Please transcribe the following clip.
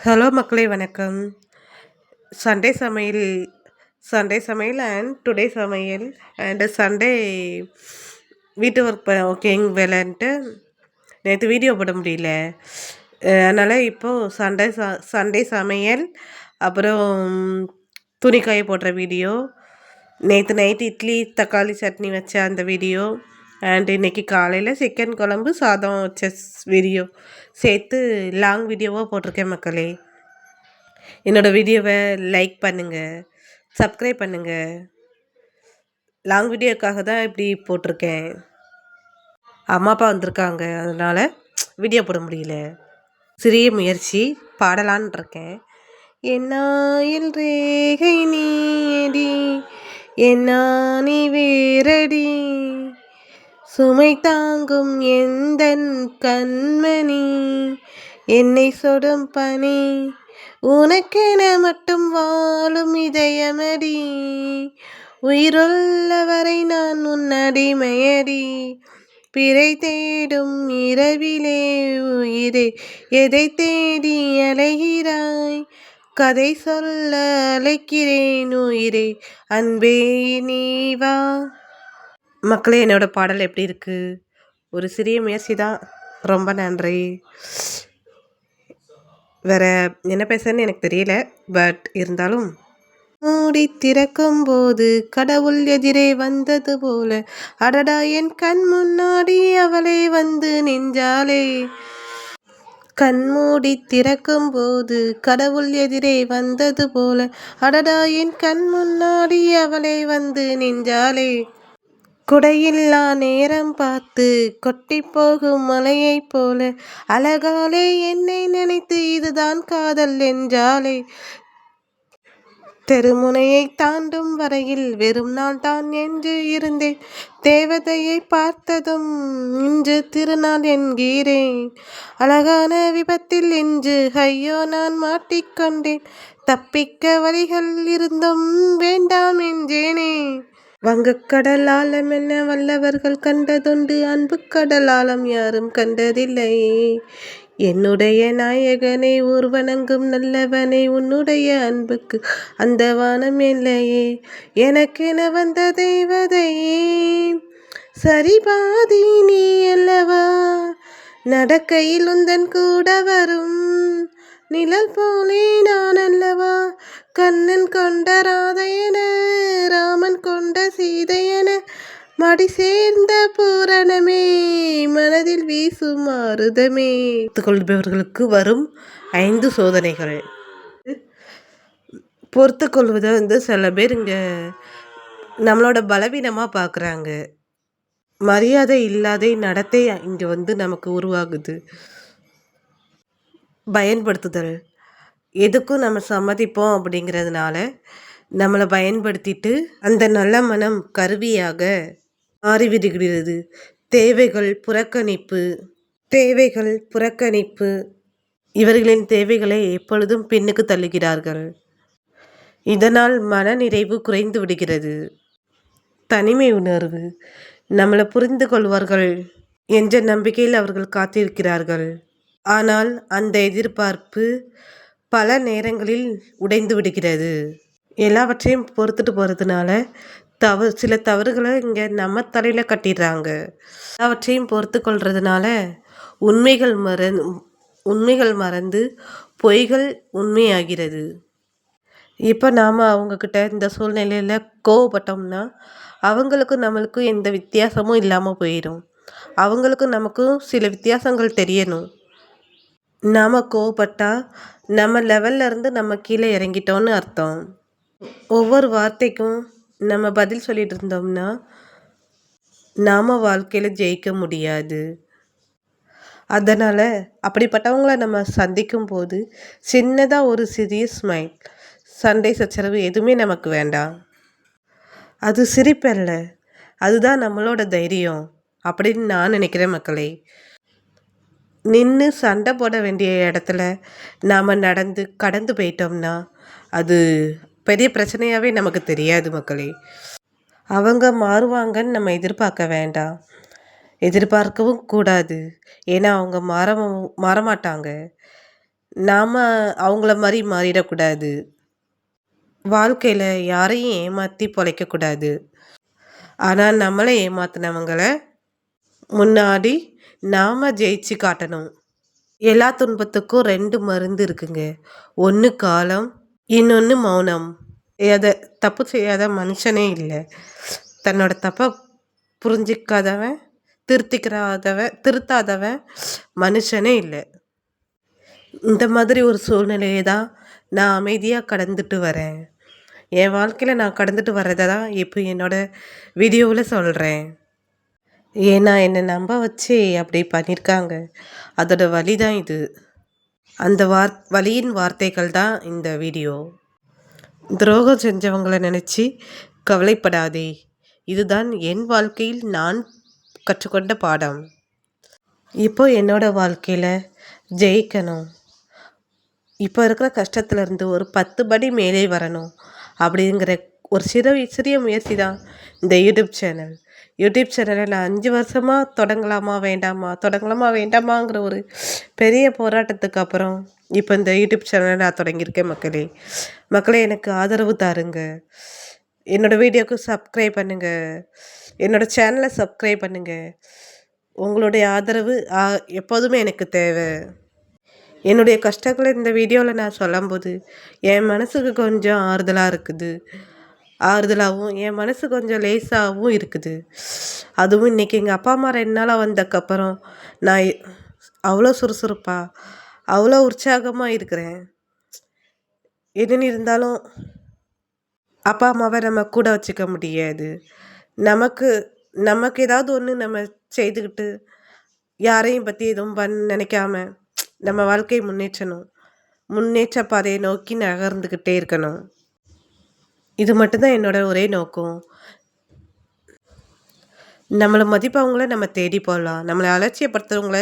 Hello மக்களே வணக்கம். Sunday சமையல் சண்டே சமையல் அண்ட் டுடே சமையல் அண்ட் சண்டே வீட்டு ஒர்க் ஓகேங்க வேலைன்ட்டு நேற்று வீடியோ போட முடியல. அதனால் இப்போது சண்டே சமையல், அப்புறம் துணி காய போடுற வீடியோ, நேற்று நைட்டு இட்லி தக்காளி சட்னி வச்ச அந்த வீடியோ, அண்ட் இன்றைக்கி காலையில் சிக்கன் குழம்பு சாதம் வச்ச வீடியோ சேர்த்து லாங் வீடியோவாக போட்டிருக்கேன் மக்களே. என்னோடய வீடியோவை லைக் பண்ணுங்கள், சப்ஸ்கிரைப் பண்ணுங்கள். லாங் வீடியோக்காக தான் இப்படி போட்டிருக்கேன். அம்மா அப்பா வந்திருக்காங்க, அதனால் வீடியோ போட முடியல. சிறிய முயற்சி பாடலான் இருக்கேன். என்னாயில் ரேகை நீடி என்னா நீ வேரடி சுமை தாங்கும் எந்தன் கண்மணி என்னை சொடும் பனி உனக்கென மட்டும் வாழும் இதயமடி உயிருள்ளவரை நான் உன் அடிமையடி பிறை தேடும் இரவிலே உயிரே எதை தேடி அலைகிறாய் கதை சொல்ல அழைக்கிறேன் உயிரே அன்பே நீ வா. மக்களே, என்னோடய பாடல் எப்படி இருக்குது? ஒரு சிறிய முயற்சி தான். ரொம்ப நன்றி. வேறு என்ன பேசுறேன்னு எனக்கு தெரியல, பட் இருந்தாலும் மூடி திறக்கும் போது கடவுள் எதிரே வந்தது போல அடடா என் கண் முன்னாடி அவளே வந்து நின்றாளே. கண்மூடி திறக்கும் போது கடவுள் எதிரே வந்தது போல அடடா என் கண் முன்னாடி அவளே வந்து நின்றாளே. குடையில்லா நேரம் பார்த்து கொட்டி போகும் மலையைப் போல அழகாலே என்னை நினைத்து இதுதான் காதல் என்றாலே. தெருமுனையை தாண்டும் வரையில் வெறும் நாள் தான் என்று இருந்தேன். தேவதையை பார்த்ததும் இன்று திருநாள் என்கிறேன். அழகான விபத்தில் இன்று ஐயோ நான் மாட்டிக்கொண்டேன். தப்பிக்க வழிகள் இருந்தும் வேண்டாம் என்றேனே. வங்கக்கடல் ஆழம் என்ன வல்லவர்கள் கண்டதுண்டு, அன்பு கடல் ஆழம் யாரும் கண்டதில்லை. என்னுடைய நாயகனை ஊர்வணங்கும் நல்லவனை உன்னுடைய அன்புக்கு அந்த வானம் இல்லையே. எனக்கென வந்த தேவதையே சரிபாதி நீ அல்லவா, நடக்கையில் உந்தன் கூட வரும் நிழல் போலே நான் அல்லவா. கண்ணன் கொண்ட ராதையன ராமன் கொண்ட சீதையன மடி சேர்ந்த பூரணமே மனதில் வீசும் மாறுதமே. கொள்பவர்களுக்கு வரும் 5 சோதனைகள். பொறுத்து கொள்வதை சில பேர் இங்கே நம்மளோட பலவீனமாக பார்க்குறாங்க. மரியாதை இல்லாத நடத்தை இங்கே நமக்கு உருவாகுது. பயன்படுத்துதல், எதுக்கும் நம்ம சம்மதிப்போம் அப்படிங்கிறதுனால நம்மளை பயன்படுத்திட்டு அந்த நல்ல மனம் கருவியாக மாறிவிடுகிறது. தேவைகள் புறக்கணிப்பு இவர்களின் தேவைகளை எப்பொழுதும் பின்னுக்கு தள்ளுகிறார்கள். இதனால் மன நிறைவு குறைந்து விடுகிறது. தனிமை உணர்வு, நம்மளை புரிந்து கொள்வார்கள் என்ற நம்பிக்கையில் அவர்கள் காத்திருக்கிறார்கள். ஆனால் அந்த எதிர்பார்ப்பு பல நேரங்களில் உடைந்து விடுகிறது. எல்லாவற்றையும் பொறுத்துட்டு போகிறதுனால சில தவறுகளை இங்கே நம்ம தலையில் கட்டிடுறாங்க. எல்லாவற்றையும் பொறுத்து கொள்றதுனால உண்மைகள் மறந்து பொய்கள் உண்மையாகிறது. இப்போ நாம் அவங்கக்கிட்ட இந்த சூழ்நிலையில் கோவப்பட்டோம்னா அவங்களுக்கும் நம்மளுக்கும் எந்த வித்தியாசமும் இல்லாமல் போயிடும். அவங்களுக்கும் நமக்கும் சில வித்தியாசங்கள் தெரியணும். நாம் கோவப்பட்டால் நம்ம லெவல்லேருந்து நம்ம கீழே இறங்கிட்டோன்னு அர்த்தம். ஒவ்வொரு வார்த்தைக்கும் நம்ம பதில் சொல்லிட்டு இருந்தோம்னா நாம் வாழ்க்கையில் ஜெயிக்க முடியாது. அதனால் அப்படிப்பட்டவங்கள நம்ம சந்திக்கும் போது சின்னதாக ஒரு சிறிய ஸ்மைல், சண்டை சச்சரவு எதுவுமே நமக்கு வேண்டாம். அது சிரிப்பல்ல, அதுதான் நம்மளோட தைரியம் அப்படின்னு நான் நினைக்கிறேன் மக்களே. நின்று சண்டை போட வேண்டிய இடத்துல நாம் நடந்து கடந்து போயிட்டோம்னா அது பெரிய பிரச்சனையாகவே நமக்கு தெரியாது மக்களே. அவங்க மாறுவாங்கன்னு நம்ம எதிர்பார்க்க வேண்டாம், எதிர்பார்க்கவும் கூடாது. ஏன்னா அவங்க மாறமாட்டாங்க. நாம் அவங்கள மாதிரி மாறிடக்கூடாது. வாழ்க்கையில் யாரையும் ஏமாற்றி பொழைக்கக்கூடாது. ஆனால் நம்மளை ஏமாத்தினவங்கள முன்னாடி நாம் ஜெயிச்சு காட்டணும். எல்லா துன்பத்துக்கும் 2 மருந்து இருக்குங்க. ஒன்று காலம், இன்னொன்று மௌனம். எதை தப்பு செய்யாத மனுஷனே இல்லை. தன்னோட தப்பை புரிஞ்சிக்காதவன், திருத்தாதவன் மனுஷனே இல்லை. இந்த மாதிரி ஒரு சூழ்நிலையை தான் நான் அமைதியாக கடந்துட்டு வரேன். என் வாழ்க்கையில் நான் கடந்துட்டு வர்றதை தான் இப்போ என்னோடய வீடியோவில் சொல்கிறேன். ஏன்னா என்னை நம்ப வச்சு அப்படி பண்ணியிருக்காங்க. அதோட வலி தான் இது. அந்த வலியின் வார்த்தைகள் தான் இந்த வீடியோ. துரோகம் செஞ்சவங்களை நினச்சி கவலைப்படாதே. இதுதான் என் வாழ்க்கையில் நான் கற்றுக்கொண்ட பாடம். இப்போ என்னோடய வாழ்க்கையில் ஜெயிக்கணும், இப்போ இருக்கிற கஷ்டத்துலேருந்து ஒரு 10 படி மேலே வரணும் அப்படிங்கிற ஒரு சிறிய முயற்சி தான் இந்த யூடியூப் சேனலை நான் 5 வருஷமாக தொடங்கலாமா வேண்டாமாங்கிற ஒரு பெரிய போராட்டத்துக்கு அப்புறம் இப்போ இந்த யூடியூப் சேனலை நான் தொடங்கியிருக்கேன். மக்களே எனக்கு ஆதரவு தாருங்க. என்னோடய வீடியோவுக்கு சப்ஸ்கிரைப் பண்ணுங்கள், என்னோடய சேனலை சப்ஸ்கிரைப் பண்ணுங்கள். உங்களுடைய ஆதரவு எப்போதுமே எனக்கு தேவை. என்னுடைய கஷ்டங்களை இந்த வீடியோவில் நான் சொல்லும்போது என் மனசுக்கு கொஞ்சம் ஆறுதலாகவும் என் மனசு கொஞ்சம் லேசாகவும் இருக்குது. அதுவும் இன்றைக்கி எங்கள் அப்பா அம்மா 2 நாளாக வந்தக்கப்புறம் நான் அவ்வளோ சுறுசுறுப்பாக அவ்வளோ உற்சாகமாக இருக்கிறேன். எதுன்னு இருந்தாலும் அப்பா அம்மாவை நம்ம கூட வச்சுக்க முடியாது. நமக்கு ஏதாவது ஒன்று நம்ம செய்துக்கிட்டு யாரையும் பற்றி எதுவும் நினைக்காம நம்ம வாழ்க்கையை முன்னேற்ற பாதையை நோக்கி நகர்ந்துக்கிட்டே இருக்கணும். இது மட்டும்தான் என்னோட ஒரே நோக்கம். நம்மளை மதிப்பவங்கள நம்ம தேடி போகலாம், நம்மளை அலட்சியப்படுத்துகிறவங்கள